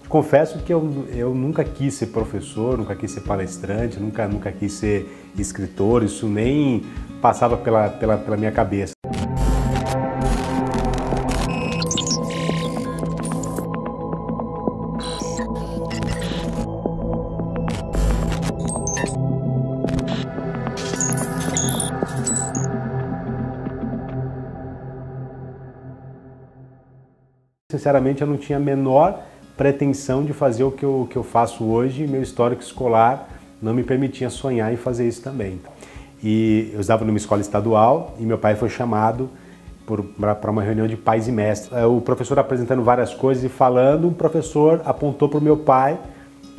Confesso que eu nunca quis ser professor, nunca quis ser palestrante, nunca quis ser escritor, isso nem passava pela minha cabeça. Sinceramente, eu não tinha a menor pretensão de fazer o que eu faço hoje. Meu histórico escolar não me permitia sonhar em fazer isso também. E eu estava numa escola estadual e meu pai foi chamado para uma reunião de pais e mestres. O professor apresentando várias coisas e falando, um professor apontou para o meu pai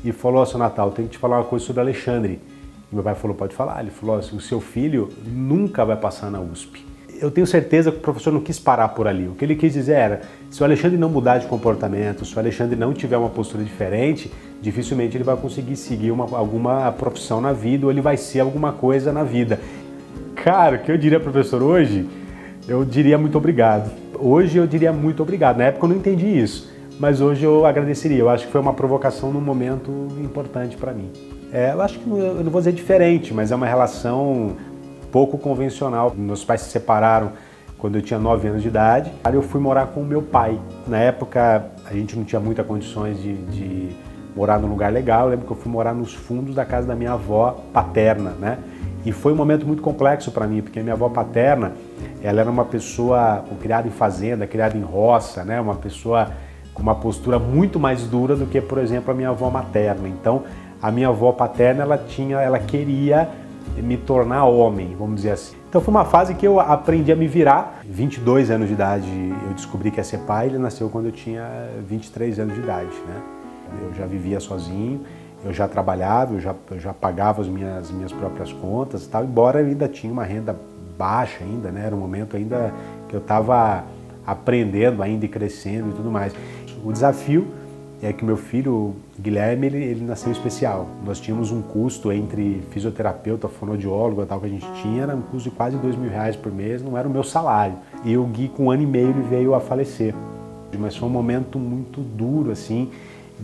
e falou: "Seu Natal, tenho que te falar uma coisa sobre Alexandre." E meu pai falou: "Pode falar." Ele falou assim: "O seu filho nunca vai passar na USP." Eu tenho certeza que o professor não quis parar por ali. O que ele quis dizer era, se o Alexandre não mudar de comportamento, se o Alexandre não tiver uma postura diferente, dificilmente ele vai conseguir seguir alguma profissão na vida, ou ele vai ser alguma coisa na vida. Cara, o que eu diria, professor, hoje? Eu diria muito obrigado. Hoje eu diria muito obrigado. Na época eu não entendi isso, mas hoje eu agradeceria. Eu acho que foi uma provocação num momento importante para mim. Eu acho que eu não vou dizer diferente, mas é uma relação pouco convencional. Meus pais se separaram quando eu tinha 9 anos de idade. Aí eu fui morar com o meu pai. Na época a gente não tinha muitas condições de morar num lugar legal. Eu lembro que eu fui morar nos fundos da casa da minha avó paterna, né? E foi um momento muito complexo para mim, porque a minha avó paterna, ela era uma pessoa criada em fazenda, criada em roça, né? Uma pessoa com uma postura muito mais dura do que, por exemplo, a minha avó materna. Então, a minha avó paterna, ela queria me tornar homem, vamos dizer assim. Então foi uma fase que eu aprendi a me virar. 22 anos de idade eu descobri que ia ser pai. Ele nasceu quando eu tinha 23 anos de idade, né? Eu já vivia sozinho, eu já trabalhava, eu já pagava as minhas próprias contas e tal, embora eu ainda tinha uma renda baixa ainda, né? Era um momento ainda que eu estava aprendendo ainda e crescendo e tudo mais. O desafio é que meu filho, Guilherme, ele nasceu especial. Nós tínhamos um custo entre fisioterapeuta, fonoaudiólogo e tal que a gente tinha, era um custo de quase R$2.000 por mês, não era o meu salário. E o Gui, com 1 ano e meio, ele veio a falecer. Mas foi um momento muito duro, assim,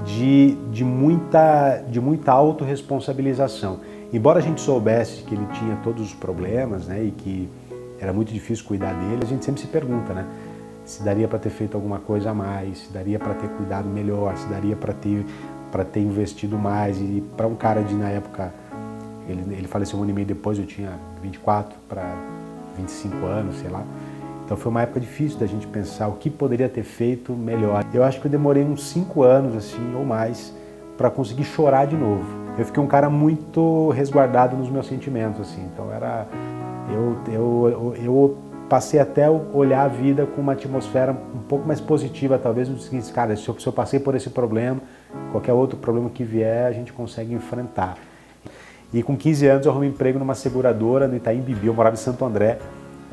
de muita autorresponsabilização. Embora a gente soubesse que ele tinha todos os problemas, né, e que era muito difícil cuidar dele, a gente sempre se pergunta, né? Se daria para ter feito alguma coisa a mais, se daria para ter cuidado melhor, se daria para ter investido mais. E para um cara na época, ele faleceu 1 ano e meio depois, eu tinha 24 para 25 anos, sei lá. Então foi uma época difícil da gente pensar o que poderia ter feito melhor. Eu acho que eu demorei uns 5 anos, assim, ou mais, para conseguir chorar de novo. Eu fiquei um cara muito resguardado nos meus sentimentos, assim. Então eu passei até a olhar a vida com uma atmosfera um pouco mais positiva, talvez, no seguinte: cara, se eu passei por esse problema, qualquer outro problema que vier, a gente consegue enfrentar. E com 15 anos eu arrumei emprego numa seguradora no Itaim Bibi, eu morava em Santo André,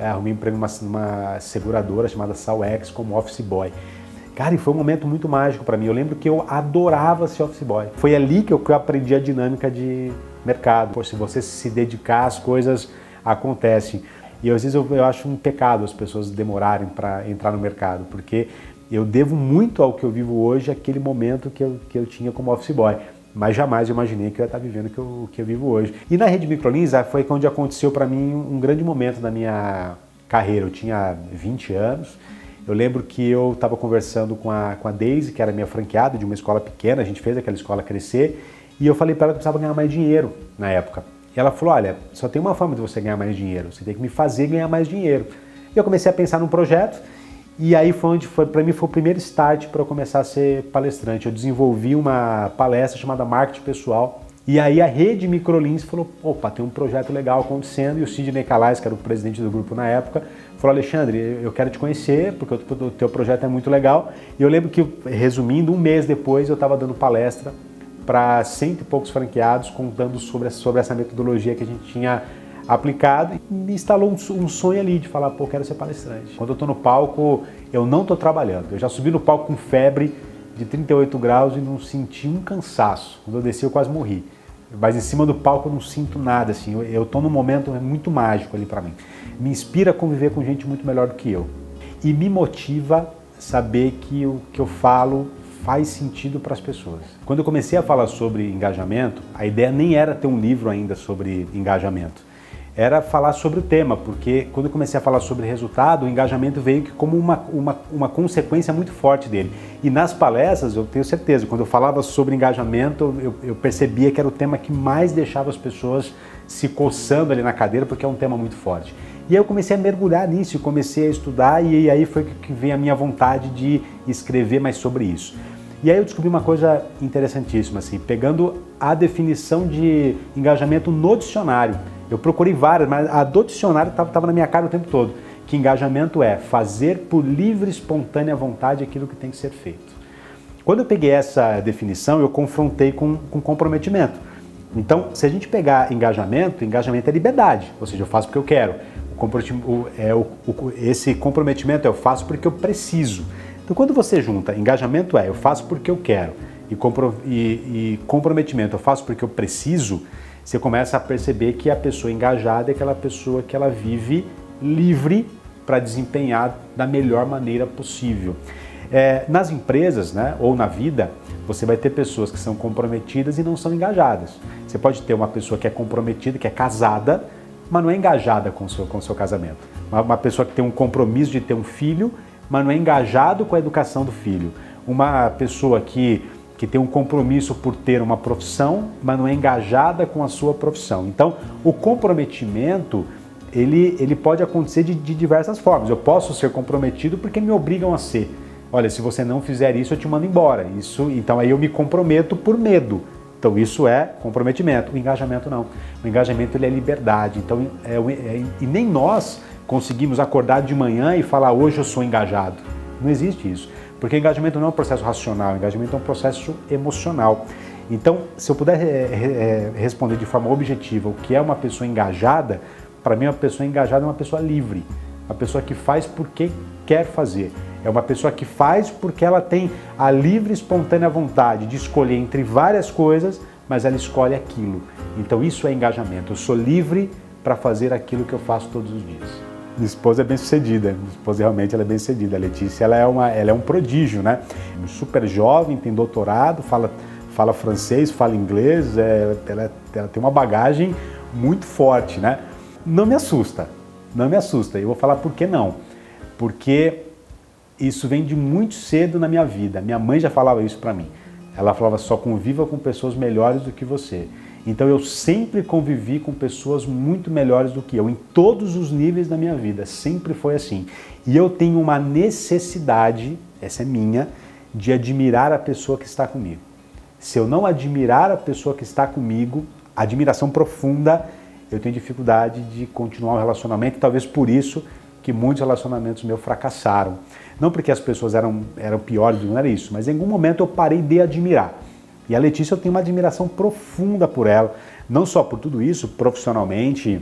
arrumei emprego numa seguradora chamada Sauex como office boy. Cara, e foi um momento muito mágico para mim. Eu lembro que eu adorava ser office boy. Foi ali que eu aprendi a dinâmica de mercado. Pô, se você se dedicar, as coisas acontecem. E às vezes eu acho um pecado as pessoas demorarem para entrar no mercado, porque eu devo muito ao que eu vivo hoje, aquele momento que eu tinha como office boy. Mas jamais eu imaginei que eu ia estar vivendo o que eu vivo hoje. E na Rede Microlins foi onde aconteceu para mim um grande momento da minha carreira. Eu tinha 20 anos, eu lembro que eu estava conversando com a Daisy, que era minha franqueada de uma escola pequena, a gente fez aquela escola crescer, e eu falei para ela que eu precisava ganhar mais dinheiro na época. E ela falou: olha, só tem uma forma de você ganhar mais dinheiro, você tem que me fazer ganhar mais dinheiro. E eu comecei a pensar num projeto, e aí para mim foi o primeiro start para eu começar a ser palestrante. Eu desenvolvi uma palestra chamada Marketing Pessoal, e aí a Rede Microlins falou: opa, tem um projeto legal acontecendo, e o Sidney Calais, que era o presidente do grupo na época, falou: Alexandre, eu quero te conhecer, porque o teu projeto é muito legal. E eu lembro que, resumindo, 1 mês depois eu estava dando palestra para 100 e poucos franqueados, contando sobre essa metodologia que a gente tinha aplicado, e me instalou um sonho ali de falar: pô, quero ser palestrante. Quando eu estou no palco, eu não estou trabalhando. Eu já subi no palco com febre de 38 graus e não senti um cansaço. Quando eu desci, eu quase morri. Mas em cima do palco eu não sinto nada, assim. Eu estou num momento muito mágico ali para mim. Me inspira a conviver com gente muito melhor do que eu. E me motiva saber que o que eu falo faz sentido para as pessoas. Quando eu comecei a falar sobre engajamento, a ideia nem era ter um livro ainda sobre engajamento. Era falar sobre o tema, porque quando eu comecei a falar sobre resultado, o engajamento veio como uma consequência muito forte dele. E nas palestras, eu tenho certeza, quando eu falava sobre engajamento, eu percebia que era o tema que mais deixava as pessoas se coçando ali na cadeira, porque é um tema muito forte. E aí eu comecei a mergulhar nisso, comecei a estudar, e aí foi que veio a minha vontade de escrever mais sobre isso. E aí eu descobri uma coisa interessantíssima, assim, pegando a definição de engajamento no dicionário. Eu procurei várias, mas a do dicionário estava na minha cara o tempo todo. Que engajamento é fazer por livre, espontânea vontade aquilo que tem que ser feito. Quando eu peguei essa definição, eu confrontei com comprometimento. Então, se a gente pegar engajamento, engajamento é liberdade, ou seja, eu faço porque eu quero. Esse comprometimento eu faço porque eu preciso. Então, quando você junta engajamento eu faço porque eu quero e comprometimento eu faço porque eu preciso, você começa a perceber que a pessoa engajada é aquela pessoa que ela vive livre para desempenhar da melhor maneira possível. Nas empresas, né, ou na vida, você vai ter pessoas que são comprometidas e não são engajadas. Você pode ter uma pessoa que é comprometida, que é casada, mas não é engajada com o seu casamento. Uma pessoa que tem um compromisso de ter um filho, mas não é engajado com a educação do filho. Uma pessoa que tem um compromisso por ter uma profissão, mas não é engajada com a sua profissão. Então, o comprometimento, ele pode acontecer de diversas formas. Eu posso ser comprometido porque me obrigam a ser. Olha, se você não fizer isso, eu te mando embora. Então aí eu me comprometo por medo. Então isso é comprometimento. O engajamento não. O engajamento ele é liberdade. Então, e nem nós conseguimos acordar de manhã e falar hoje eu sou engajado. Não existe isso. Porque engajamento não é um processo racional, engajamento é um processo emocional. Então, se eu puder responder de forma objetiva o que é uma pessoa engajada, para mim uma pessoa engajada é uma pessoa livre. Uma pessoa que faz porque quer fazer. É uma pessoa que faz porque ela tem a livre e espontânea vontade de escolher entre várias coisas, mas ela escolhe aquilo. Então isso é engajamento. Eu sou livre para fazer aquilo que eu faço todos os dias. Minha esposa é bem sucedida, minha esposa realmente ela é bem sucedida. A Letícia ela é um prodígio, né? Super jovem, tem doutorado, fala francês, fala inglês, ela tem uma bagagem muito forte, né? Não me assusta, não me assusta. Eu vou falar por que não. Porque isso vem de muito cedo na minha vida. Minha mãe já falava isso para mim. Ela falava só conviva com pessoas melhores do que você. Então eu sempre convivi com pessoas muito melhores do que eu, em todos os níveis da minha vida, sempre foi assim. E eu tenho uma necessidade, essa é minha, de admirar a pessoa que está comigo. Se eu não admirar a pessoa que está comigo, admiração profunda, eu tenho dificuldade de continuar o relacionamento, talvez por isso que muitos relacionamentos meus fracassaram. Não porque as pessoas eram piores, não era isso, mas em algum momento eu parei de admirar. E a Letícia, eu tenho uma admiração profunda por ela, não só por tudo isso, profissionalmente,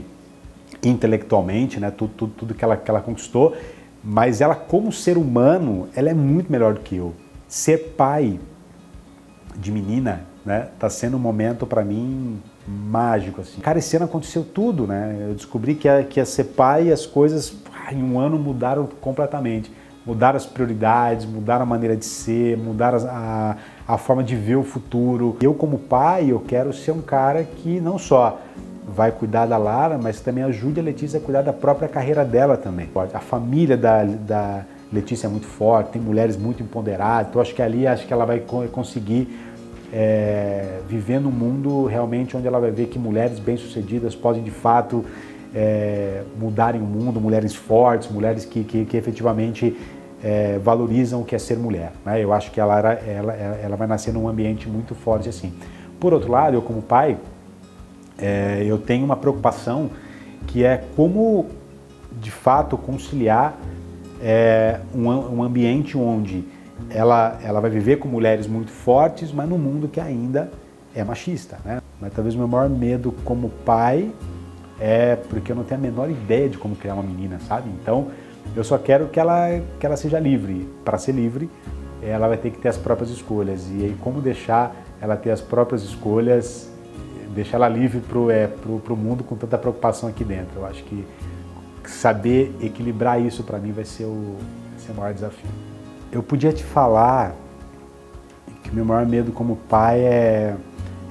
intelectualmente, né, tudo que ela conquistou, mas ela como ser humano, ela é muito melhor do que eu. Ser pai de menina, né, tá sendo um momento para mim mágico, assim. Cara, esse ano aconteceu tudo, né, eu descobri que ia ser pai e as coisas em um ano mudaram completamente. Mudaram as prioridades, mudaram a maneira de ser, mudaram a forma de ver o futuro. Eu como pai, eu quero ser um cara que não só vai cuidar da Lara, mas também ajude a Letícia a cuidar da própria carreira dela também. A família da Letícia é muito forte, tem mulheres muito empoderadas, então acho que ela vai conseguir viver num mundo realmente onde ela vai ver que mulheres bem-sucedidas podem de fato mudarem o mundo, mulheres fortes, mulheres que efetivamente valorizam o que é ser mulher, né? Eu acho que ela vai nascer num ambiente muito forte assim. Por outro lado, eu como pai, eu tenho uma preocupação que é como de fato conciliar um ambiente onde ela vai viver com mulheres muito fortes, mas num mundo que ainda é machista, né? Mas talvez o meu maior medo como pai porque eu não tenho a menor ideia de como criar uma menina, sabe? Então, eu só quero que ela seja livre. Para ser livre, ela vai ter que ter as próprias escolhas. E aí, como deixar ela ter as próprias escolhas, deixar ela livre pro mundo com tanta preocupação aqui dentro. Eu acho que saber equilibrar isso para mim vai ser o maior desafio. Eu podia te falar que meu maior medo como pai é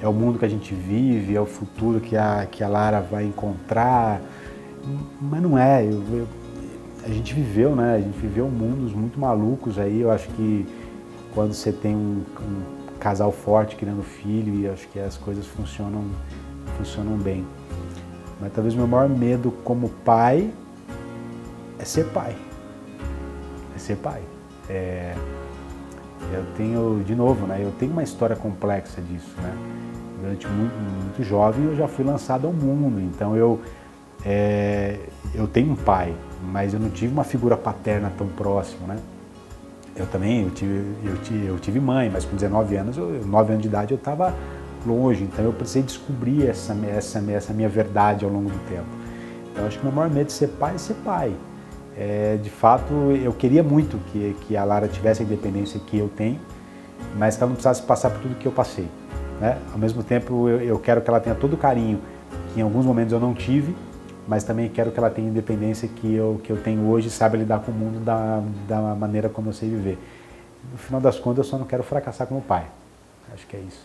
o mundo que a gente vive, é o futuro que a Lara vai encontrar, mas não é. A gente viveu, né? A gente viveu mundos muito malucos aí. Eu acho que quando você tem um casal forte criando filho, eu acho que as coisas funcionam bem. Mas talvez meu maior medo como pai é ser pai. É ser pai. Eu tenho, de novo, né? Eu tenho uma história complexa disso, né? Durante muito jovem eu já fui lançado ao mundo, então eu tenho um pai, mas eu não tive uma figura paterna tão próxima, né? Eu tive mãe, mas com 19 anos, 9 anos de idade eu estava longe, então eu precisei descobrir essa minha verdade ao longo do tempo. Então acho que o meu maior medo de ser pai é ser pai. De fato, eu queria muito que a Lara tivesse a independência que eu tenho, mas que ela não precisasse passar por tudo que eu passei, né? Ao mesmo tempo, eu quero que ela tenha todo o carinho que em alguns momentos eu não tive, mas também quero que ela tenha a independência que eu tenho hoje e saiba lidar com o mundo da maneira como eu sei viver. No final das contas, eu só não quero fracassar como pai. Acho que é isso.